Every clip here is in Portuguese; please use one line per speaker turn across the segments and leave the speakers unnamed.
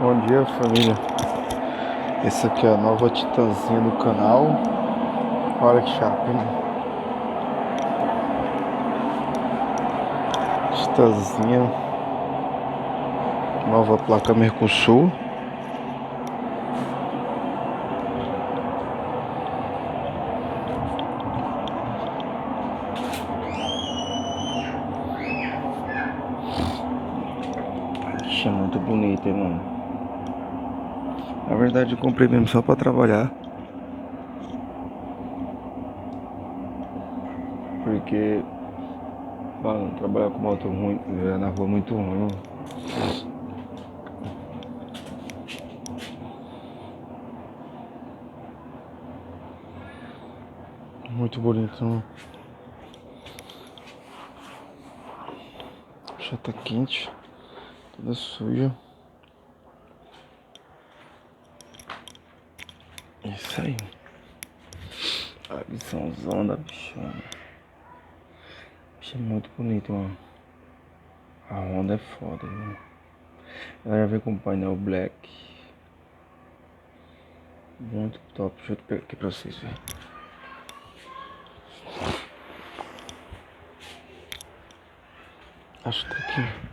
Bom dia, família. Essa aqui é a nova Titanzinha do canal. Olha que chapa, hein? Titanzinha. Nova placa Mercosul. Ixi, é muito bonita, hein, mano. Na verdade eu comprei mesmo só pra trabalhar. Porque, mano, trabalhar com moto ruim, na rua é muito ruim, mano. Muito bonito, mano. Já tá quente, toda suja. Isso aí. A visãozão da bichona. Bicho, é muito bonito, mano. A Honda é foda, viu? Ela já veio com painel black. Muito top. Deixa eu pegar aqui pra vocês verem. Acho que tá aqui.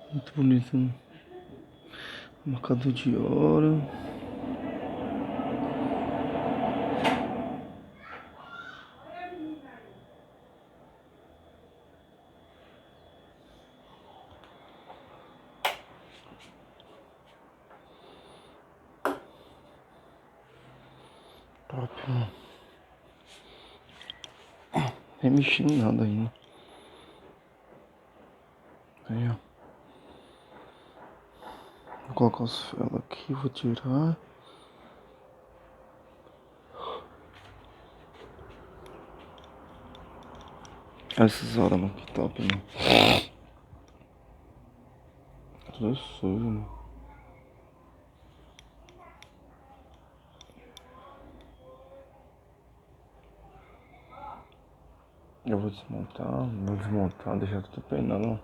Muito bonito, né? Marcador de ouro. Top, mano. Nem mexi em nada ainda. Aí, ó. Vou colocar os ferros aqui, vou tirar. Essas horas, mano, que top, mano. Tudo sujo, mano. Eu vou desmontar, deixar tudo penando.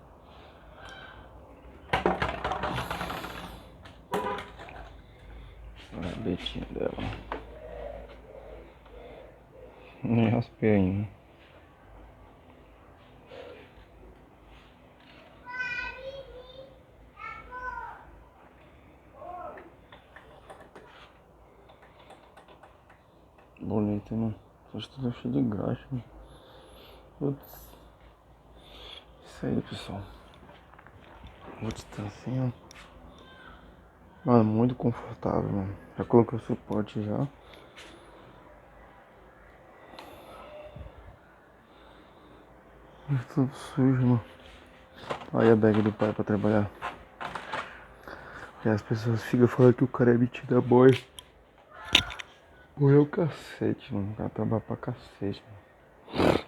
Olha a betinha dela. Nem raspei ainda. Bonito, mano. Acho tudo cheio de graxa, mano. Putz. Isso aí, pessoal. Vou estar assim, ó. Mano, muito confortável, mano. Já coloquei o suporte já. Tudo sujo, mano. Olha a bag do pai pra trabalhar. E as pessoas ficam falando que o cara é metido a boy. Boy é o cacete, mano. O cara trabalha pra cacete, mano.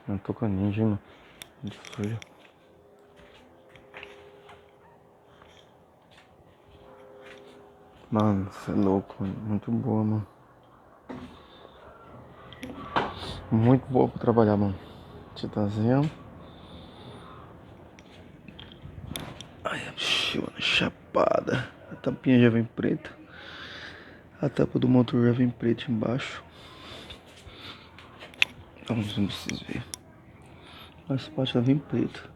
Não tô com a ninja, mano. Muito sujo. Mano, você é louco, mano. Muito boa, mano. Muito boa pra trabalhar, mano. Titanzinho. Ai, a bichona chapada. A tampinha já vem preta. A tampa do motor já vem preta embaixo. Vamos ver se vocês verem. Essa parte já vem preta.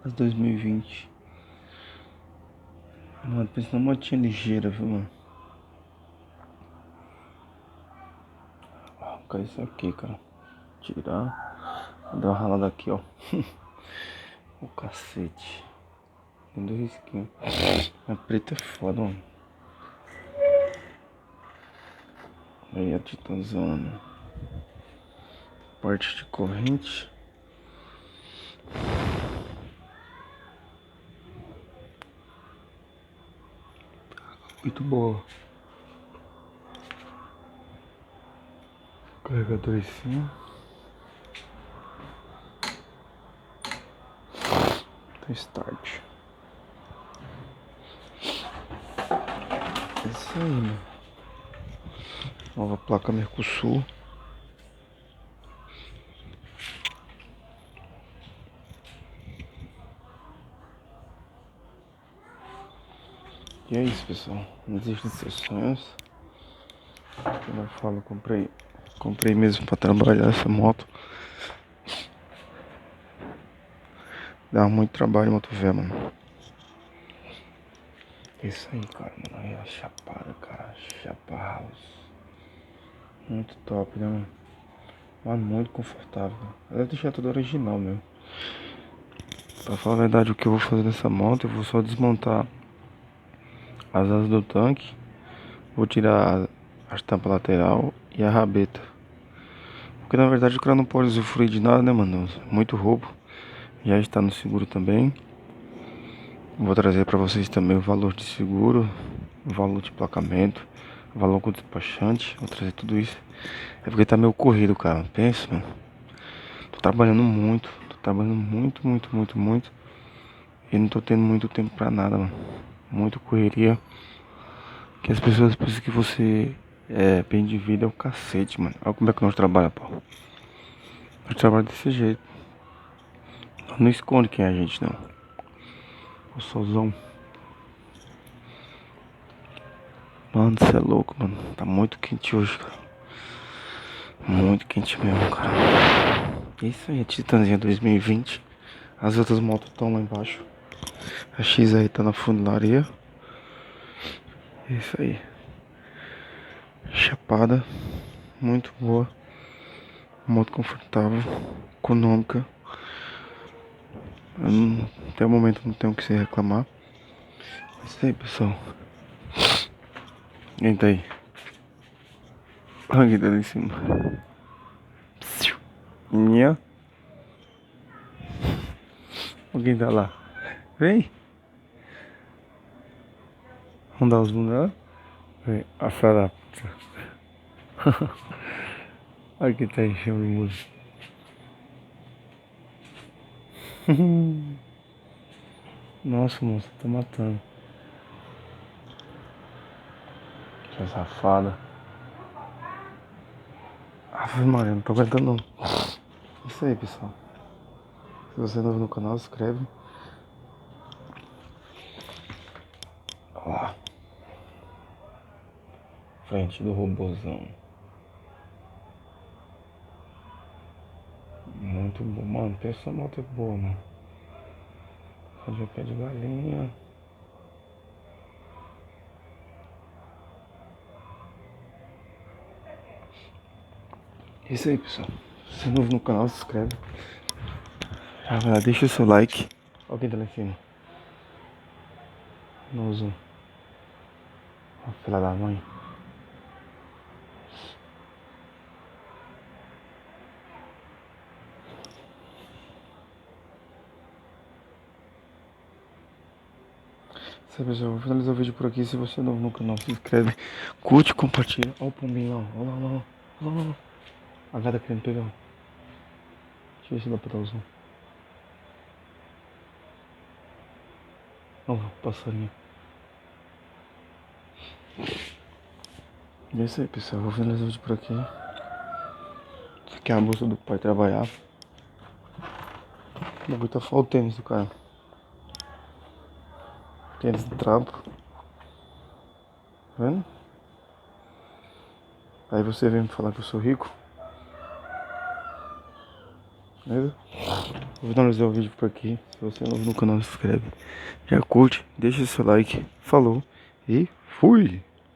As 2020. Mano, pensa numa motinha ligeira, viu, mano? Vou colocar isso aqui, cara. Tirar. Vou dar uma ralada aqui, ó. O cacete. Tem dois risquinhos. A preta é foda, mano. Aí a Titanzona. Parte de corrente. Muito boa. Carregador em cima. Tem start. isso aí, mano. Nova placa Mercosul. E é isso, pessoal. Não desista dos seus sonhos. Como eu falo, comprei mesmo pra trabalhar essa moto. Dá muito trabalho moto velha, mano. É isso aí, cara, mano. Aí a chapada, cara. Chapa House. Muito top, né, mano? Mas muito confortável. Ela deve deixar tudo original mesmo. Pra falar a verdade, o que eu vou fazer nessa moto, eu vou só desmontar as asas do tanque. Vou tirar as tampas lateral e a rabeta. Porque na verdade o cara não pode usufruir de nada, né, mano? Muito roubo. Já está no seguro também. Vou trazer pra vocês também o valor de seguro, o valor de placamento, o valor com despachante. Vou trazer tudo isso. É porque tá meio corrido, cara. Pensa, mano. Tô trabalhando muito. Tô trabalhando muito, muito, muito, muito. E não tô tendo muito tempo pra nada, mano. Muito correria. Que as pessoas pensam que você é bem de vida é o cacete, mano. Olha como é que nós trabalhamos, pô. Nós trabalhamos desse jeito. Nós não esconde quem é a gente, não. O solzão. Mano, você é louco, mano. Tá muito quente hoje, cara. Muito quente mesmo, cara. É isso aí, a Titanzinha 2020. As outras motos estão lá embaixo. A X aí tá na funilaria. É isso aí. Chapada. Muito boa. Moto confortável. Econômica. Até o momento não tenho o que se reclamar. É isso aí, pessoal. Quem tá aí? Olha quem tá ali em cima. Minha. Alguém tá lá. Vem. Vamos dar os bunda nela? Vem. A filha. Olha quem tá aí, chama de música. Nossa, moça, tá matando. Que safada. Ave Maria, não tô aguentando não. Isso aí, pessoal. Se você é novo no canal, se inscreve. Olha lá. Frente do robozão. Muito bom. Mano, pensa essa moto é boa, mano. Fazer pé de galinha. É isso aí, pessoal. Se você é novo no canal, se inscreve. Já vai lá, deixa o seu like. Olha quem tá lá em cima. Nozo. Ó, filha da mãe. Isso aí, pessoal. Vou finalizar o vídeo por aqui. Se você é novo no canal, se inscreve. Curte, compartilha. Olha o pombinho lá. Olha lá, olha lá. Olha lá. A gata querendo pegar. Deixa eu ver se dá pra dar o zoom. Olha lá, o passarinho. É isso aí, pessoal. Vou finalizar o vídeo por aqui. Isso aqui é a bolsa do pai trabalhar. O bagulho tá faltando o tênis do cara. Tênis de trampo. Tá vendo? Aí você vem me falar que eu sou rico. Beleza? Vou finalizar o vídeo por aqui. Se você é novo no canal, se inscreve. Já curte, deixa seu like. Falou e fui!